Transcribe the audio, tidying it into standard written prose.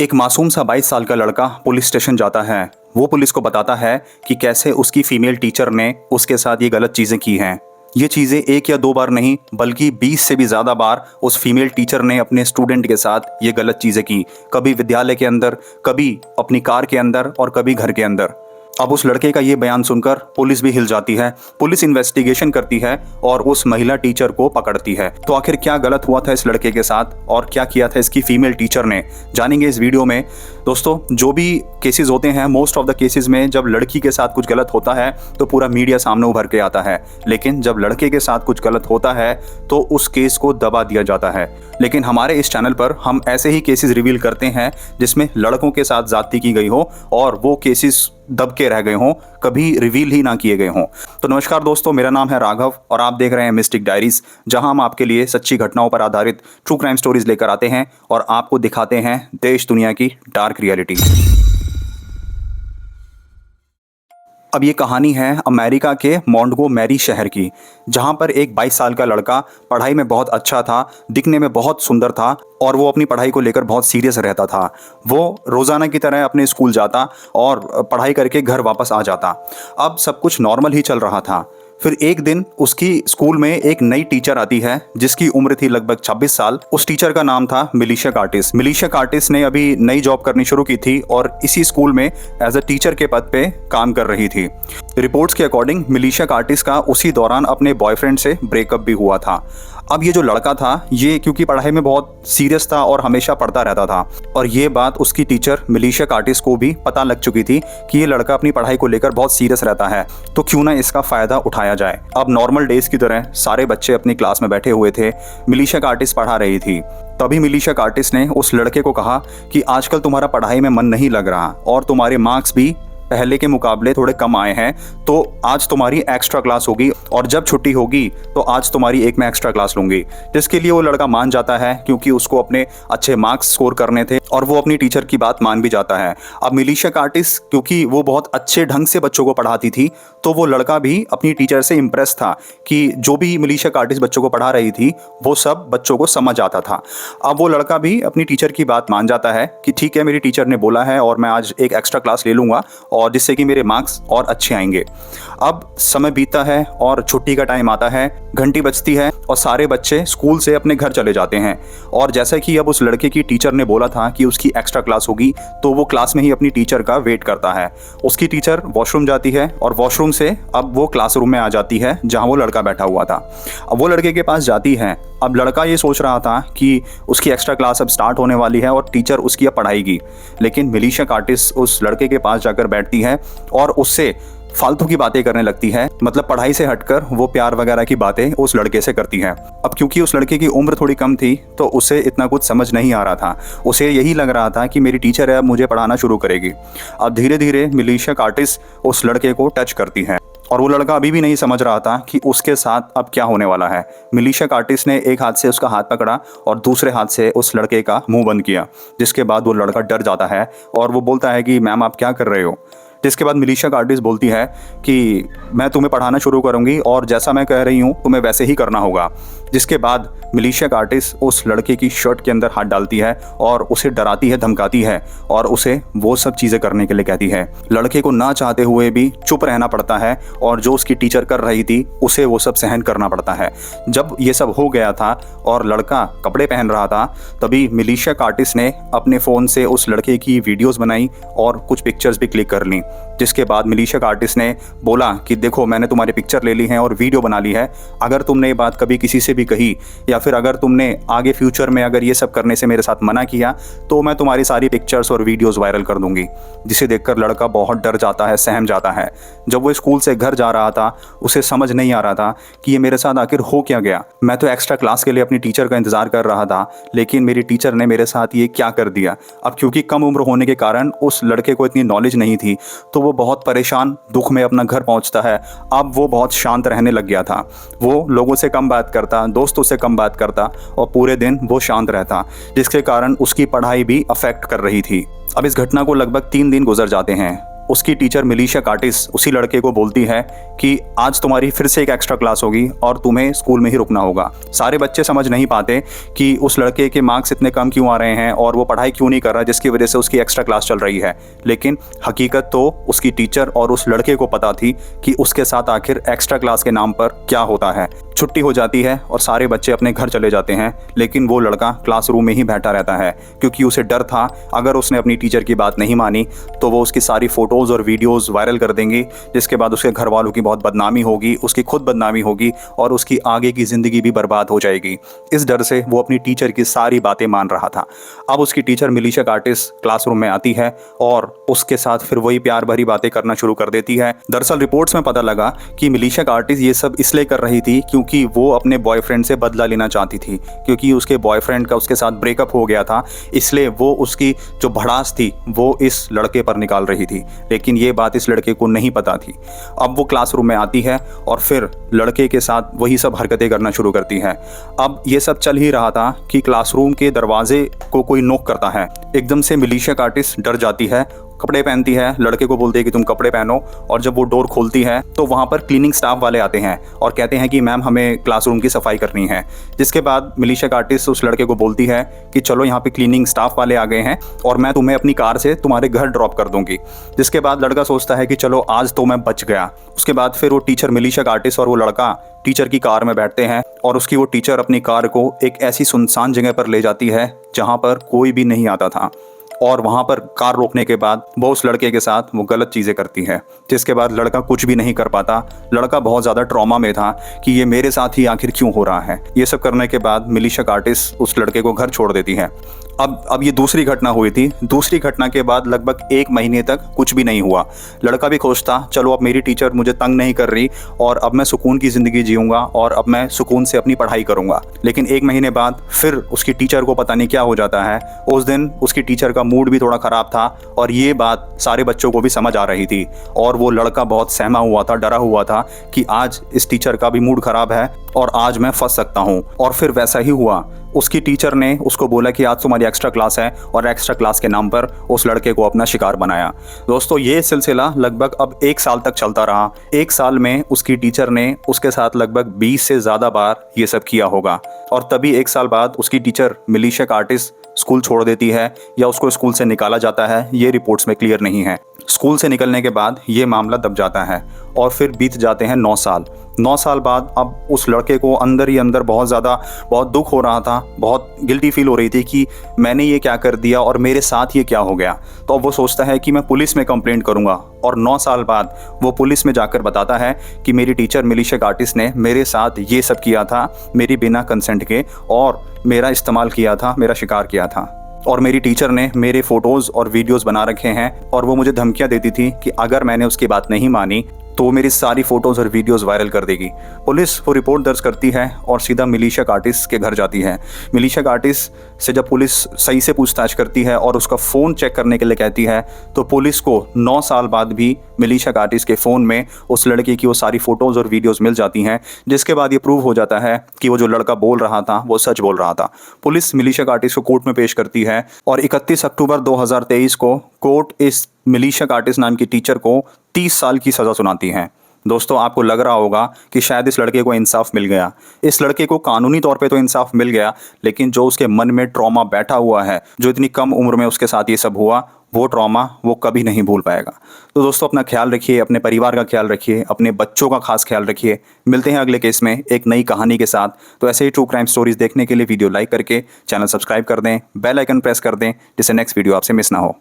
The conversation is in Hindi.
एक मासूम सा 22 साल का लड़का पुलिस स्टेशन जाता है। वो पुलिस को बताता है कि कैसे उसकी फीमेल टीचर ने उसके साथ ये गलत चीज़ें की हैं। ये चीज़ें एक या दो बार नहीं बल्कि 20 से भी ज़्यादा बार उस फीमेल टीचर ने अपने स्टूडेंट के साथ ये गलत चीज़ें की। कभी विद्यालय के अंदर, कभी अपनी कार के अंदर और कभी घर के अंदर। अब उस लड़के का ये बयान सुनकर पुलिस भी हिल जाती है। पुलिस इन्वेस्टिगेशन करती है और उस महिला टीचर को पकड़ती है। तो आखिर क्या गलत हुआ था इस लड़के के साथ और क्या किया था इसकी फीमेल टीचर ने, जानेंगे इस वीडियो में। दोस्तों, जो भी केसेस होते हैं, मोस्ट ऑफ द केसेस में जब लड़की के साथ कुछ गलत होता है तो पूरा मीडिया सामने उभर के आता है, लेकिन जब लड़के के साथ कुछ गलत होता है तो उस केस को दबा दिया जाता है। लेकिन हमारे इस चैनल पर हम ऐसे ही केसेस रिवील करते हैं जिसमें लड़कों के साथ ज्यादती की गई हो और वो केसेस दब के रह गए हों, कभी रिवील ही ना किए गए हों। तो नमस्कार दोस्तों, मेरा नाम है राघव और आप देख रहे हैं मिस्टिक डायरीज, जहां हम आपके लिए सच्ची घटनाओं पर आधारित ट्रू क्राइम स्टोरीज लेकर आते हैं और आपको दिखाते हैं देश दुनिया की डार्क रियलिटी। अब ये कहानी है अमेरिका के मॉन्टगोमेरी शहर की, जहाँ पर एक 22 साल का लड़का पढ़ाई में बहुत अच्छा था, दिखने में बहुत सुंदर था और वो अपनी पढ़ाई को लेकर बहुत सीरियस रहता था। वो रोज़ाना की तरह अपने स्कूल जाता और पढ़ाई करके घर वापस आ जाता। अब सब कुछ नॉर्मल ही चल रहा था। फिर एक दिन उसकी स्कूल में एक नई टीचर आती है जिसकी उम्र थी लगभग 26 साल। उस टीचर का नाम था मिलिशा कार्टिस। मिलिशा कार्टिस ने अभी नई जॉब करनी शुरू की थी और इसी स्कूल में एज अ टीचर के पद पे काम कर रही थी। रिपोर्ट्स के अकॉर्डिंग मिलिशा कार्टिस का उसी दौरान अपने बॉयफ्रेंड से ब्रेकअप भी हुआ था। अब ये जो लड़का था, ये क्योंकि पढ़ाई में बहुत सीरियस था और हमेशा पढ़ता रहता था और ये बात उसकी टीचर मिलिशा कार्टिस को भी पता लग चुकी थी कि ये लड़का अपनी पढ़ाई को लेकर बहुत सीरियस रहता है, तो क्यों ना इसका फ़ायदा उठाया जाए। अब नॉर्मल डेज की तरह सारे बच्चे अपनी क्लास में बैठे हुए थे। मिलिशा कार्टिस पढ़ा रही थी। तभी मिलिशा कार्टिस ने उस लड़के को कहा कि आजकल तुम्हारा पढ़ाई में मन नहीं लग रहा और तुम्हारे मार्क्स भी पहले के मुकाबले थोड़े कम आए हैं, तो आज तुम्हारी एक्स्ट्रा क्लास होगी और जब छुट्टी होगी तो आज तुम्हारी एक मैं एक्स्ट्रा क्लास लूंगी। जिसके लिए वो लड़का मान जाता है क्योंकि उसको अपने अच्छे मार्क्स स्कोर करने थे और वो अपनी टीचर की बात मान भी जाता है। अब मिलिशा कार्टिस क्योंकि वो बहुत अच्छे ढंग से बच्चों को पढ़ाती थी, तो वो लड़का भी अपनी टीचर से इम्प्रेस था कि जो भी मिलिशा कार्टिस बच्चों को पढ़ा रही थी वो सब बच्चों को समझ आता था। अब वो लड़का भी अपनी टीचर की बात मान जाता है कि ठीक है, मेरी टीचर ने बोला है और मैं आज एक एक्स्ट्रा क्लास ले लूँगा और जिससे कि मेरे मार्क्स और अच्छे आएंगे। अब समय बीतता है और छुट्टी का टाइम आता है, घंटी बजती है और सारे बच्चे स्कूल से अपने घर चले जाते हैं। और जैसा कि अब उस लड़के की टीचर ने बोला था कि उसकी एक्स्ट्रा क्लास होगी, तो वो क्लास में ही अपनी टीचर का वेट करता है। उसकी टीचर वॉशरूम जाती है और वॉशरूम से अब वो क्लासरूम में आ जाती है जहां वो लड़का बैठा हुआ था। अब वो लड़के के पास जाती है। अब लड़का ये सोच रहा था कि उसकी एक्स्ट्रा क्लास अब स्टार्ट होने वाली है और टीचर उसकी अब पढ़ाएगी, लेकिन मिलिशा कार्टिस उस लड़के के पास जाकर बैठती है और उससे फालतू की बातें करने लगती है। मतलब पढ़ाई से हटकर वो प्यार वगैरह की बातें उस लड़के से करती है। अब क्योंकि उस लड़के की उम्र थोड़ी कम थी तो उसे इतना कुछ समझ नहीं आ रहा था। उसे यही लग रहा था कि मेरी टीचर है, अब मुझे पढ़ाना शुरू करेगी। अब धीरे धीरे मिलिशा कार्टिस उस लड़के को टच करती है और वो लड़का अभी भी नहीं समझ रहा था कि उसके साथ अब क्या होने वाला है। मिलिशा कार्टिस ने एक हाथ से उसका हाथ पकड़ा और दूसरे हाथ से उस लड़के का मुंह बंद किया, जिसके बाद वो लड़का डर जाता है और वो बोलता है कि मैम आप क्या कर रहे हो। जिसके बाद मिलिशा कार्टिस बोलती है कि मैं तुम्हें पढ़ाना शुरू करूंगी और जैसा मैं कह रही हूँ तुम्हें वैसे ही करना होगा। जिसके बाद मिलिशा कार्टिस उस लड़के की शर्ट के अंदर हाथ डालती है और उसे डराती है, धमकाती है और उसे वो सब चीज़ें करने के लिए कहती है। लड़के को ना चाहते हुए भी चुप रहना पड़ता है और जो उसकी टीचर कर रही थी उसे वो सब सहन करना पड़ता है। जब ये सब हो गया था और लड़का कपड़े पहन रहा था, तभी मिलिशा कार्टिस ने अपने फ़ोन से उस लड़के की वीडियोज़ बनाई और कुछ पिक्चर्स भी क्लिक कर ली। जिसके बाद मिलिशा कार्टिस ने बोला कि देखो, मैंने तुम्हारी पिक्चर ले ली है और वीडियो बना ली है। अगर तुमने ये बात कभी किसी से भी कही या फिर अगर तुमने आगे फ्यूचर में अगर ये सब करने से मेरे साथ मना किया तो मैं तुम्हारी सारी पिक्चर्स और वीडियोस वायरल कर दूंगी। जिसे देखकर लड़का बहुत डर जाता है, सहम जाता है। जब वो स्कूल से घर जा रहा था उसे समझ नहीं आ रहा था कि ये मेरे साथ आखिर हो क्या गया। मैं तो एक्स्ट्रा क्लास के लिए अपनी टीचर का इंतजार कर रहा था, लेकिन मेरी टीचर ने मेरे साथ ये क्या कर दिया। अब क्योंकि कम उम्र होने के कारण उस लड़के को इतनी नॉलेज नहीं थी, तो वो बहुत परेशान दुख में अपना घर पहुंचता है। अब वो बहुत शांत रहने लग गया था। वो लोगों से कम बात करता, दोस्तों से कम बात करता और पूरे दिन वो शांत रहता, जिसके कारण उसकी पढ़ाई भी अफेक्ट कर रही थी। अब इस घटना को लगभग 3 दिन गुजर जाते हैं। उसकी टीचर मिलीशिया कार्टिस उसी लड़के को बोलती है कि आज तुम्हारी फिर से एक एक्स्ट्रा क्लास होगी और तुम्हें स्कूल में ही रुकना होगा। सारे बच्चे समझ नहीं पाते कि उस लड़के के मार्क्स इतने कम क्यों आ रहे हैं और वो पढ़ाई क्यों नहीं कर रहा, जिसकी वजह से उसकी एक्स्ट्रा क्लास चल रही है। लेकिन हकीकत तो उसकी टीचर और उस लड़के को पता थी कि उसके साथ आखिर एक्स्ट्रा क्लास के नाम पर क्या होता है। छुट्टी हो जाती है और सारे बच्चे अपने घर चले जाते हैं, लेकिन वो लड़का क्लासरूम में ही बैठा रहता है क्योंकि उसे डर था अगर उसने अपनी टीचर की बात नहीं मानी तो वो उसकी सारी फ़ोटोज़ और वीडियोज़ वायरल कर देंगी, जिसके बाद उसके घर वालों की बहुत बदनामी होगी, उसकी खुद बदनामी होगी और उसकी आगे की ज़िंदगी भी बर्बाद हो जाएगी। इस डर से वो अपनी टीचर की सारी बातें मान रहा था। अब उसकी टीचर मिलीशिया कार्टिस क्लासरूम में आती है और उसके साथ फिर वही प्यार भरी बातें करना शुरू कर देती है। दरअसल रिपोर्ट्स में पता लगा कि मिलीशिया कार्टिस ये सब इसलिए कर रही थी क्योंकि वो अपने बॉयफ्रेंड से बदला लेना चाहती थी, क्योंकि उसके बॉयफ्रेंड का उसके साथ ब्रेकअप हो गया था, इसलिए वो उसकी जो भड़ास थी वो इस लड़के पर निकाल रही थी। लेकिन ये बात इस लड़के को नहीं पता थी। अब वो क्लासरूम में आती है और फिर लड़के के साथ वही सब हरकतें करना शुरू करती है। अब ये सब चल ही रहा था कि क्लासरूम के दरवाजे को कोई नॉक करता है। एकदम से मिलीशिया कार्टिस डर जाती है, कपड़े पहनती है, लड़के को बोलती है कि तुम कपड़े पहनो, और जब वो डोर खोलती है तो वहाँ पर क्लीनिंग स्टाफ वाले आते हैं और कहते हैं कि मैम हमें क्लासरूम की सफाई करनी है। जिसके बाद मिलीशिया कार्टिस उस लड़के को बोलती है कि चलो यहाँ पे क्लीनिंग स्टाफ वाले आ गए हैं और मैं तुम्हें अपनी कार से तुम्हारे घर ड्रॉप कर दूंगी। जिसके बाद लड़का सोचता है कि चलो आज तो मैं बच गया। उसके बाद फिर वो टीचर मिलीशिया कार्टिस और वो लड़का टीचर की कार में बैठते हैं और उसकी वो टीचर अपनी कार को एक ऐसी सुनसान जगह पर ले जाती है जहाँ पर कोई भी नहीं आता था, और वहाँ पर कार रोकने के बाद वो उस लड़के के साथ वो गलत चीज़ें करती है। जिसके बाद लड़का कुछ भी नहीं कर पाता। लड़का बहुत ज़्यादा ट्रॉमा में था कि ये मेरे साथ ही आखिर क्यों हो रहा है। ये सब करने के बाद मिलीशिया कार्टिस उस लड़के को घर छोड़ देती है। अब ये दूसरी घटना हुई थी। दूसरी घटना के बाद लगभग 1 महीने तक कुछ भी नहीं हुआ। लड़का भी खुश था, चलो अब मेरी टीचर मुझे तंग नहीं कर रही और अब मैं सुकून की ज़िंदगी जीऊँगा और अब मैं सुकून से अपनी पढ़ाई करूँगा। लेकिन 1 महीने बाद फिर उसकी टीचर को पता नहीं क्या हो जाता है। उस दिन उसकी टीचर का मूड भी थोड़ा ख़राब था और ये बात सारे बच्चों को भी समझ आ रही थी, और वो लड़का बहुत सहमा हुआ था, डरा हुआ था कि आज इस टीचर का भी मूड ख़राब है और आज मैं फंस सकता हूँ। और फिर वैसा ही हुआ। उसकी टीचर ने उसको बोला कि आज तुम्हारी एक्स्ट्रा क्लास है और एक्स्ट्रा क्लास के नाम पर उस लड़के को अपना शिकार बनाया। दोस्तों, ये सिलसिला लगभग अब 1 साल तक चलता रहा। 1 साल में उसकी टीचर ने उसके साथ लगभग 20 से ज़्यादा बार ये सब किया होगा, और तभी 1 साल बाद उसकी टीचर मिलीशिया कार्टिस स्कूल छोड़ देती है या उसको स्कूल से निकाला जाता है, ये रिपोर्ट्स में क्लियर नहीं है। स्कूल से निकलने के बाद ये मामला दब जाता है और फिर बीत जाते हैं 9 साल। 9 साल बाद अब उस लड़के को अंदर ही अंदर बहुत दुख हो रहा था, बहुत गिल्टी फील हो रही थी कि मैंने ये क्या कर दिया और मेरे साथ ये क्या हो गया। तो अब वो सोचता है कि मैं पुलिस में कंप्लेंट करूँगा, और 9 साल बाद वो पुलिस में जाकर बताता है कि मेरी टीचर मिलीशिया कार्टिस ने मेरे साथ ये सब किया था, मेरी बिना कंसेंट के, और मेरा इस्तेमाल किया था, मेरा शिकार किया था, और मेरी टीचर ने मेरे फ़ोटोज़ और वीडियोज़ बना रखे हैं और वो मुझे धमकियाँ देती थी कि अगर मैंने उसकी बात नहीं मानी तो वो मेरी सारी फ़ोटोज़ और वीडियोज़ वायरल कर देगी। पुलिस वो रिपोर्ट दर्ज करती है और सीधा मिलीशिया कार्टिस के घर जाती है। मिलीशिया कार्टिस से जब पुलिस सही से पूछताछ करती है और उसका फ़ोन चेक करने के लिए कहती है तो पुलिस को 9 साल बाद भी मिलीशिया कार्टिस के फ़ोन में उस लड़के की वो सारी फ़ोटोज़ और वीडियोज़ मिल जाती हैं, जिसके बाद ये प्रूव हो जाता है कि वो जो लड़का बोल रहा था वो सच बोल रहा था। पुलिस मिलीशिया कार्टिस को कोर्ट में पेश करती है और 31 अक्टूबर 2023 को कोर्ट इस मिलीशिया कार्टिस नाम की टीचर को 30 साल की सज़ा सुनाती है। दोस्तों, आपको लग रहा होगा कि शायद इस लड़के को इंसाफ मिल गया। इस लड़के को कानूनी तौर पे तो इंसाफ मिल गया, लेकिन जो उसके मन में ट्रॉमा बैठा हुआ है, जो इतनी कम उम्र में उसके साथ ये सब हुआ, वो ट्रॉमा वो कभी नहीं भूल पाएगा। तो दोस्तों, अपना ख्याल रखिए, अपने परिवार का ख्याल रखिए, अपने बच्चों का खास ख्याल रखिए। मिलते हैं अगले केस में एक नई कहानी के साथ। तो ऐसे ही ट्रू क्राइम स्टोरीज देखने के लिए वीडियो लाइक करके चैनल सब्सक्राइब कर दें, बेल आइकन प्रेस कर दें, जिससे नेक्स्ट वीडियो आपसे मिस ना हो।